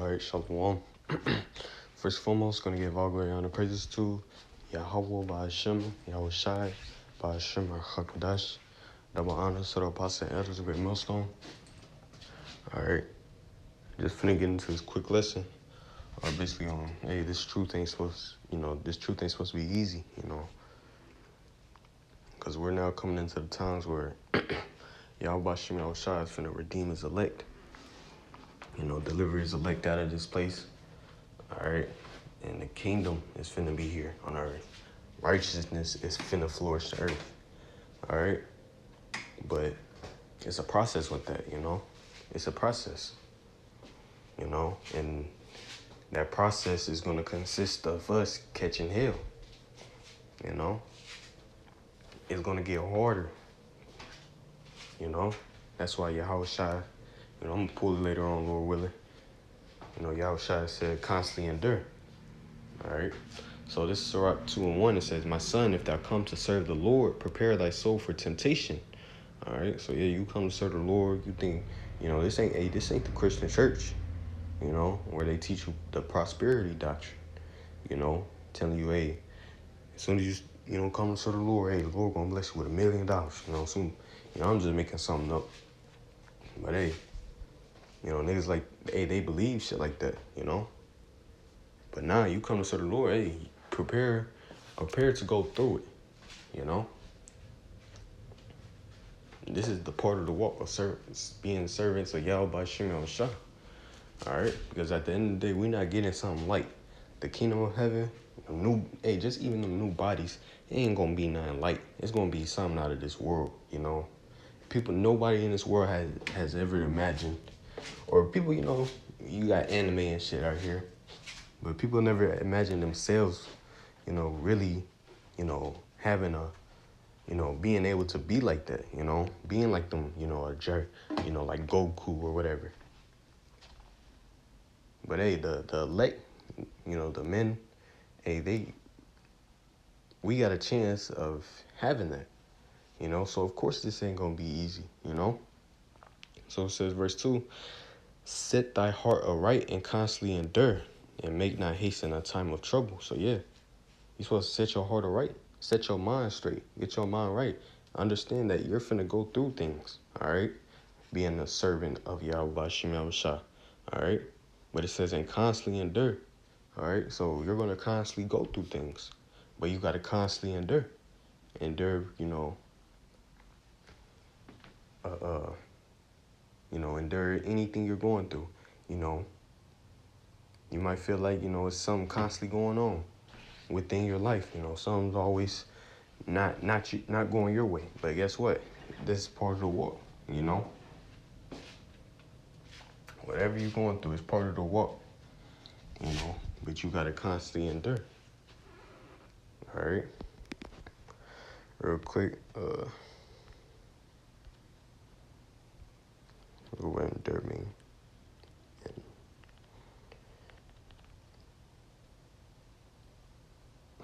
Alright, Shalom. First and foremost, going to give all glory, honor, praises to Yahweh Ba'ashem, Yahweh Shai, Ba'ashem HaKadosh. Double honor to the apostle and elders of Great Millstone. Alright, just finna get into this quick lesson. Basically on, hey, this truth ain't supposed to be easy, because we're now coming into the times where Yahweh Ba'ashem, Yahweh Shai is finna redeem his elect. Deliver his elect out of this place. Alright, and the kingdom is finna be here on earth. Righteousness is finna flourish the earth. Alright, but it's a process with that, It's a process, and that process is gonna consist of us catching hell, It's gonna get harder, That's why Yahweh Shai, I'm gonna pull it later on, Lord willing. Yahweh Shai said, constantly endure. All right. So this is Sirach 2:1. It says, my son, if thou come to serve the Lord, prepare thy soul for temptation. All right. So yeah, you come to serve the Lord. You think, this ain't the Christian church, where they teach you the prosperity doctrine, telling you, hey, as soon as you, come to serve the Lord, hey, the Lord gonna bless you with $1 million. I'm just making something up. But hey, niggas like, hey, they believe shit like that, But now you come to serve the Lord, hey, prepare to go through it, This is the part of the walk of being servants of Yahweh Ba'ashem Yahweh Shai. All right? Because at the end of the day, we're not getting something light. The kingdom of heaven, just even the new bodies, it ain't going to be nothing light. It's going to be something out of this world, People, nobody in this world has ever imagined. Or people, you got anime and shit out here. But people never imagine themselves, really, having being able to be like that, being like them, a jerk, like Goku or whatever. But hey, the elect, the men, hey, we got a chance of having that, So of course this ain't gonna be easy, So it says, verse 2, set thy heart aright and constantly endure, and make not haste in a time of trouble. So yeah, you're supposed to set your heart aright, set your mind straight, get your mind right. Understand that you're finna go through things, all right? Being a servant of Yahweh Ba'ashem Yahweh Shai, all right? But it says, and constantly endure, all right? So you're gonna constantly go through things, but you gotta constantly endure. Endure, endure anything you're going through, You might feel like, it's something constantly going on within your life, something's always not going your way. But guess what? This is part of the walk, Whatever you're going through is part of the walk, But you gotta constantly endure. All right. Real quick, what endure mean?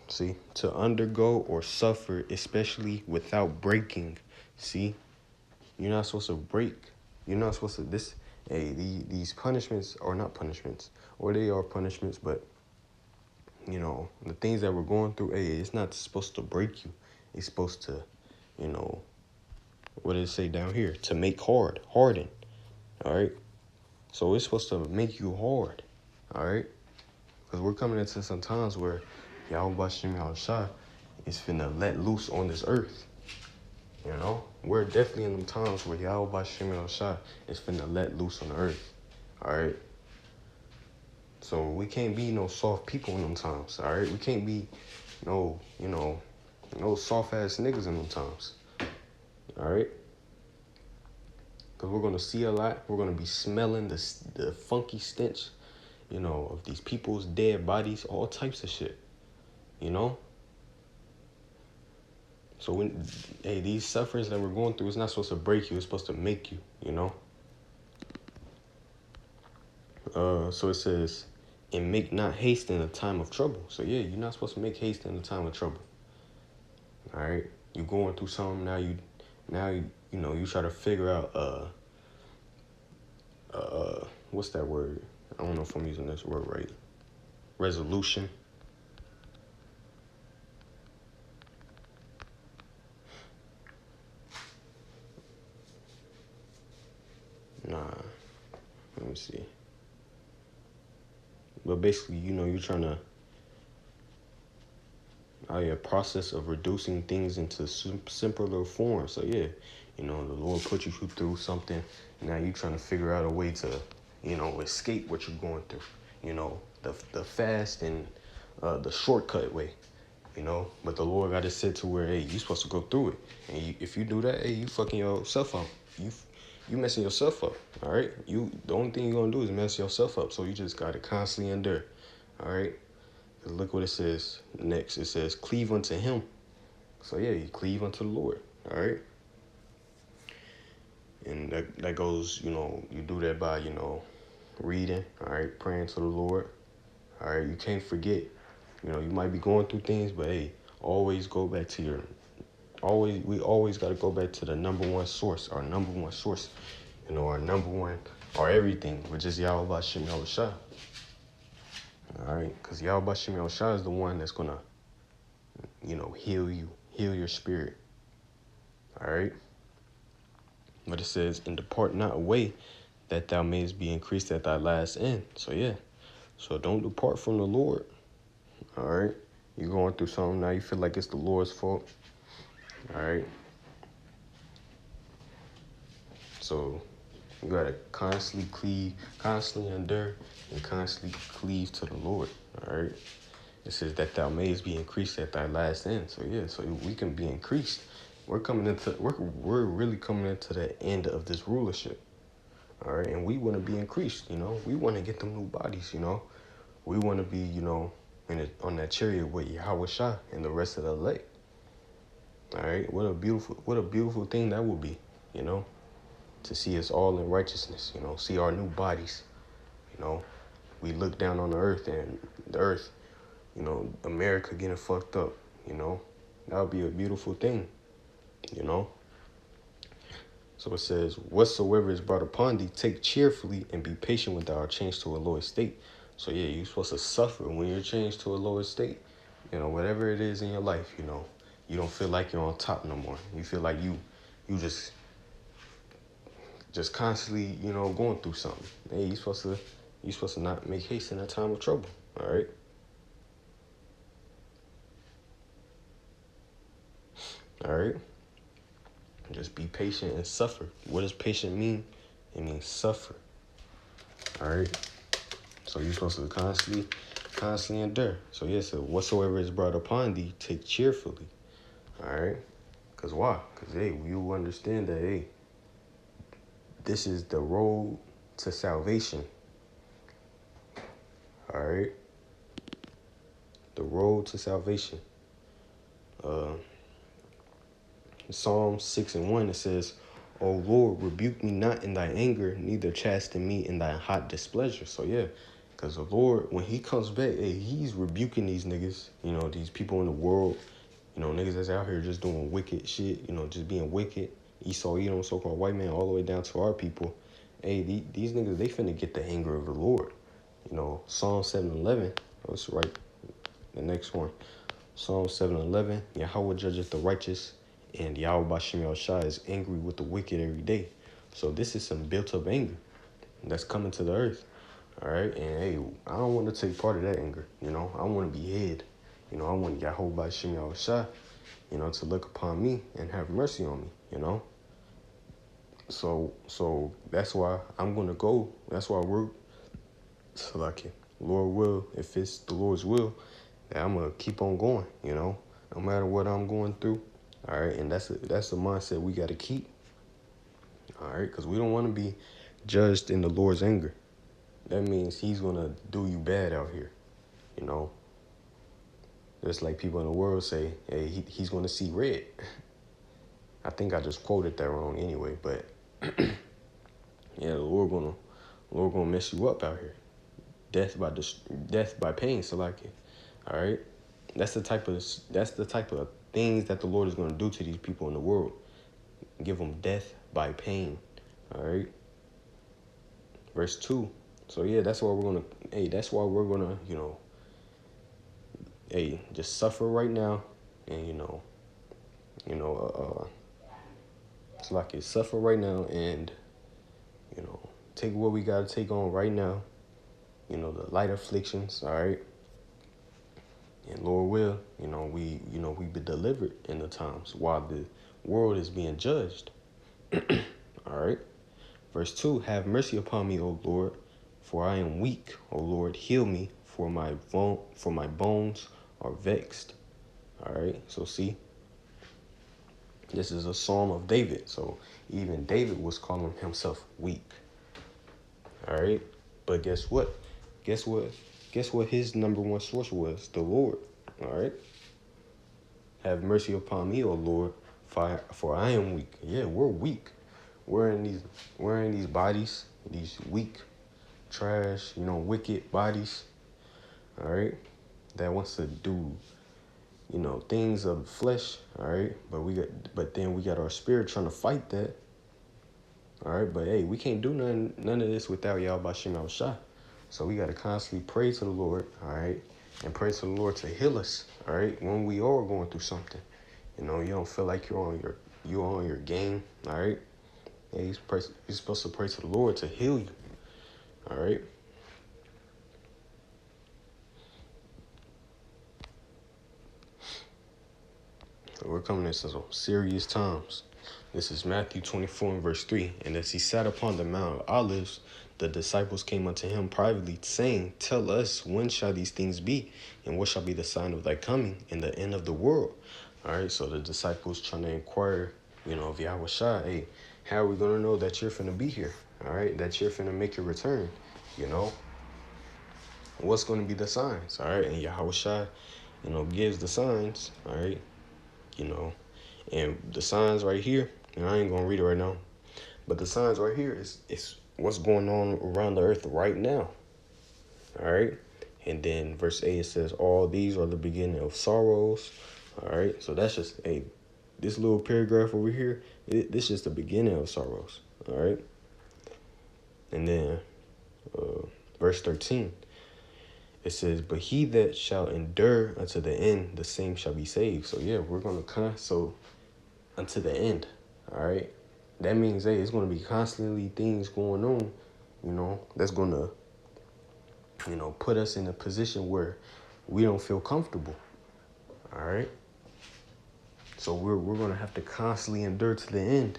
See, to undergo or suffer, especially without breaking. See, you're not supposed to break. You're not supposed to, these punishments are not punishments, or they are punishments, but, the things that we're going through, it's not supposed to break you. It's supposed to, what does it say down here? To make harden, all right? So it's supposed to make you hard, all right? Because we're coming into some times where Yahweh Ba'ashem Yahweh Shai is finna let loose on this earth. We're definitely in them times where Yahweh Ba'ashem Yahweh Shai is finna let loose on the earth. All right. So we can't be no soft people in them times. All right. We can't be no soft ass niggas in them times. All right. Because we're gonna see a lot. We're gonna be smelling the funky stench, of these people's dead bodies, all types of shit. So these sufferings that we're going through, it's not supposed to break you. It's supposed to make you, So it says, and make not haste in a time of trouble. So yeah, you're not supposed to make haste in a time of trouble. All right, you're going through something now. You try to figure out what's that word? I don't know if I'm using this word right. Resolution. Nah, let me see. But basically, you're trying to, process of reducing things into simpler form. So yeah, the Lord put you through something. Now you're trying to figure out a way to, escape what you're going through. The fast and the shortcut way. But the Lord got it set to where, hey, you supposed to go through it. And if you do that, hey, you fucking yourself up. You messing yourself up, all right? The only thing you're going to do is mess yourself up. So you just got to constantly endure, all right? Look what it says next. It says, cleave unto him. So yeah, you cleave unto the Lord, all right? And that goes, you do that by, reading, all right? Praying to the Lord, all right? You can't forget. You might be going through things, but hey, always go back to we always got to go back to the number one source, our number one source, our number one, our everything, which is Yahweh Bashem Yahushua. All right, because Yahweh Bashem Yahushua is the one that's going to, heal you, heal your spirit. All right. But it says, and depart not away, that thou mayest be increased at thy last end. So yeah, so don't depart from the Lord. All right. You're going through something now, you feel like it's the Lord's fault. All right. So you got to constantly endure, and constantly cleave to the Lord. All right. It says that thou mayest be increased at thy last end. So yeah, so we can be increased. We're really coming into the end of this rulership. All right. And we want to be increased, We want to get them new bodies, We want to be, on that chariot with Yahweh Shah and the rest of the elect. All right. What a beautiful thing that would be, to see us all in righteousness, see our new bodies, We look down on the earth, and the earth, America getting fucked up, That would be a beautiful thing, So it says, whatsoever is brought upon thee, take cheerfully and be patient with our change to a lower state. So yeah, you're supposed to suffer when you're changed to a lower state. Whatever it is in your life, you don't feel like you're on top no more. You feel like you just constantly, going through something. Hey, you're supposed to not make haste in that time of trouble. All right. All right. Just be patient and suffer. What does patient mean? It means suffer. All right. So you're supposed to constantly endure. So yes, so whatsoever is brought upon thee, take cheerfully. All right. Because why? Because, hey, you understand that, hey, this is the road to salvation. All right. The road to salvation. Psalm 6:1, it says, O Lord, rebuke me not in thy anger, neither chasten me in thy hot displeasure. So yeah, because the Lord, when he comes back, hey, he's rebuking these niggas, these people in the world, niggas that's out here just doing wicked shit, just being wicked. Esau, so-called white man, all the way down to our people. Hey, these niggas, they finna get the anger of the Lord. Psalm 7:11, let's write the next one. Psalm 7:11, Yahweh judgeth the righteous, and Yahweh Bashem Yahushua is angry with the wicked every day. So this is some built-up anger that's coming to the earth. All right? And, hey, I don't want to take part of that anger. I want to be hid. I want Yahweh Bashem Yahushua, to look upon me and have mercy on me, So that's why I'm going to go. That's why we're selecting. Lord will, if it's the Lord's will, that I'm going to keep on going, no matter what I'm going through. All right, and that's the mindset we got to keep. All right, because we don't want to be judged in the Lord's anger. That means he's going to do you bad out here, Just like people in the world say, hey, he's going to see red. I think I just quoted that wrong anyway, but yeah, the Lord gonna mess you up out here. Death by pain, Salaki. All right, that's the type of things that the Lord is going to do to these people in the world. Give them death by pain. All right. Verse 2. So yeah, that's why we're gonna, just suffer right now, and you know, it's like it suffer right now, and you know, take what we gotta take on right now. The light afflictions, all right. And Lord will, we be delivered in the times while the world is being judged. All right. Verse 2, have mercy upon me, O Lord, for I am weak. O Lord, heal me, for my bones are vexed. All right. So see, this is a psalm of David. So even David was calling himself weak. All right. But guess what? Guess what? Guess what his number one source was? The Lord. All right. Have mercy upon me, O Lord, for I am weak. Yeah, we're weak. We're in these bodies, these weak, trash, wicked bodies. All right. That wants to do, things of the flesh. All right. But then we got our spirit trying to fight that. All right. But hey, we can't do none of this without Yahweh Bashim Yahushua. So we got to constantly pray to the Lord. All right. And pray to the Lord to heal us. All right. When we are going through something, you don't feel like you're on your game. All right. Yeah, you're supposed to pray to the Lord to heal you. All right. So we're coming into some serious times. This is Matthew 24 and verse 3. And as he sat upon the Mount of Olives, the disciples came unto him privately, saying, tell us, when shall these things be? And what shall be the sign of thy coming and the end of the world? All right. So the disciples trying to inquire, of Yahweh Shai, hey, how are we going to know that you're finna be here? All right. That you're finna make your return, What's going to be the signs? All right. And Yahweh Shai, gives the signs. All right. And the signs right here, and I ain't going to read it right now, but the signs right here is what's going on around the earth right now. All right. And then verse 8, it says, all these are the beginning of sorrows. All right. So that's just, this little paragraph over here, this is just the beginning of sorrows. All right. And then verse 13, it says, but he that shall endure unto the end, the same shall be saved. So yeah, we're going to unto the end. All right. That means, hey, it's going to be constantly things going on, that's going to, put us in a position where we don't feel comfortable. All right. So we're going to have to constantly endure to the end.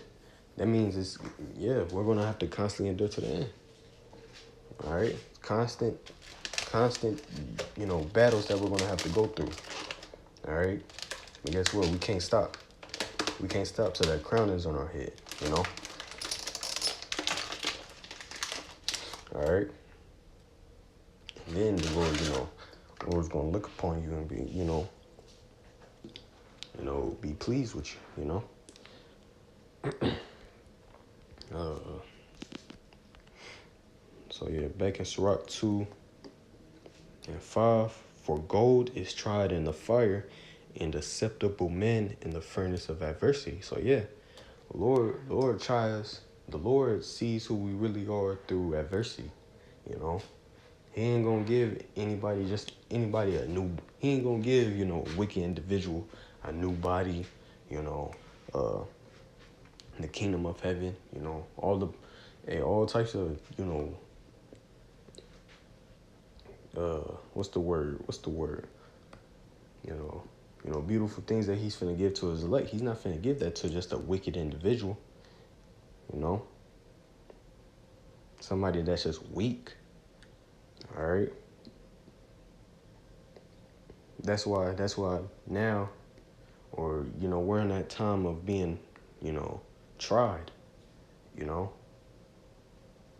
That means we're going to have to constantly endure to the end. All right. Constant, battles that we're going to have to go through. All right. But guess what? We can't stop. We can't stop till that crown is on our head, All right. And then the Lord, Lord's going to look upon you and be, be pleased with you, So yeah, back in Sirach 2 and 5, for gold is tried in the fire, and acceptable men in the furnace of adversity. So yeah, Lord tries us. The Lord sees who we really are through adversity. He ain't gonna give anybody he ain't gonna give, a wicked individual a new body, the kingdom of heaven, all types of, what's the word? Beautiful things that he's finna give to his elect. He's not finna give that to just a wicked individual, somebody that's just weak. All right. That's why now, or, we're in that time of being, tried, The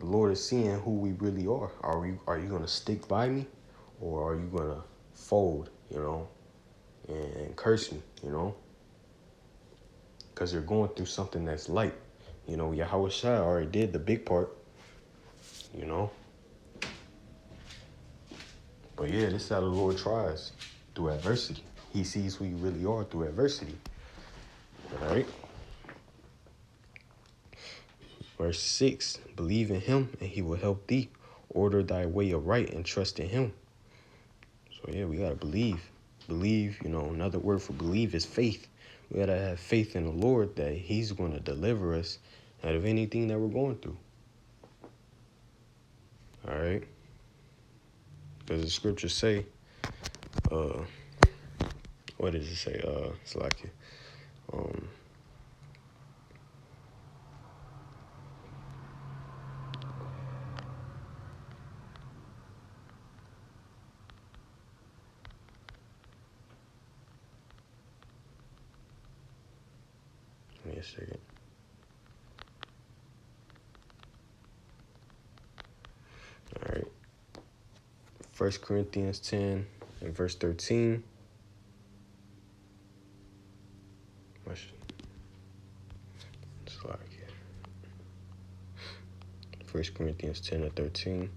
Lord is seeing who we really are. Are you going to stick by me, or are you going to fold, and curse me, because you're going through something that's light. Yahweh Shai already did the big part, But yeah, this is how the Lord tries, through adversity. He sees who you really are through adversity. All right. Verse 6, believe in him and he will help thee. order thy way aright and trust in him. So yeah, we gotta believe. Believe, another word for believe is faith. We gotta have faith in the Lord that he's gonna deliver us out of anything that we're going through. All right? Because the scriptures say, what does it say? It's like, give me a second. All right. 1 Corinthians 10 and verse 13. 1 Corinthians 10 and 13.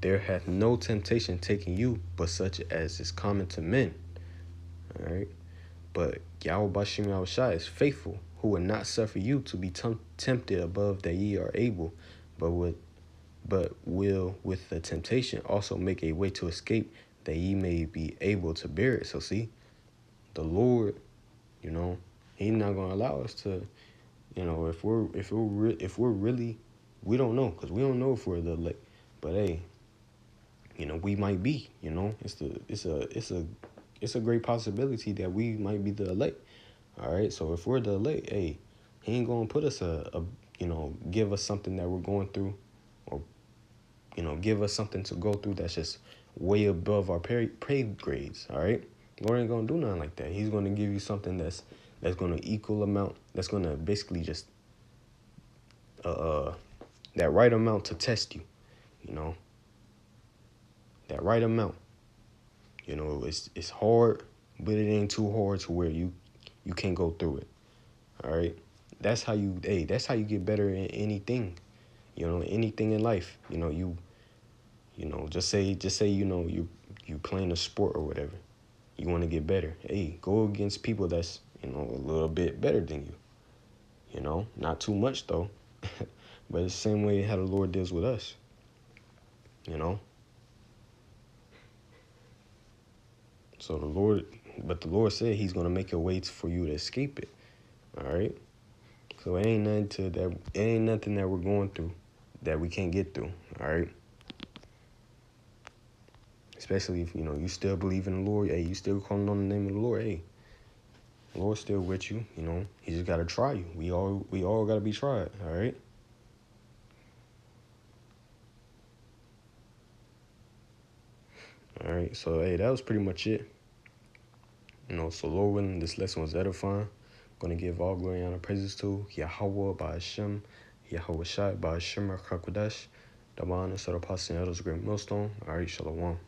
There hath no temptation taken you, but such as is common to men. All right. But Yahweh Bashim Yahushua is faithful, who will not suffer you to be tempted above that ye are able, but will with the temptation also make a way to escape, that ye may be able to bear it. So see, the Lord, he's not gonna allow us to, if we're really, we don't know, because we don't know if we're the elect, but hey, we might be. It's a great possibility that we might be the elect. All right, so if we're the elect, hey, he ain't gonna put us give us something that we're going through, or give us something to go through that's just way above our pay grades. All right, Lord ain't gonna do nothing like that. He's gonna give you something that's gonna equal amount. That's gonna basically just that right amount to test you. That right amount. It's hard, but it ain't too hard to where you can't go through it. All right, that's how you get better in anything. Anything in life. Just say you playing a sport or whatever. You want to get better. Hey, go against people that's a little bit better than you. Not too much though. But it's the same way how the Lord deals with us. So the Lord said he's gonna make a way for you to escape it. All right. So it ain't nothing that we're going through that we can't get through. All right. Especially if you still believe in the Lord. Hey, you still calling on the name of the Lord. Hey, the Lord's still with you. He just gotta try you. We all gotta be tried. All right. All right. So hey, that was pretty much it. So Lord willing, this lesson was edifying. I'm gonna give all glory and honor praises to Yahweh by Hashem, Yahweh Shai by Hashem Rachakodesh, the man and set of great millstone. All right, shalom.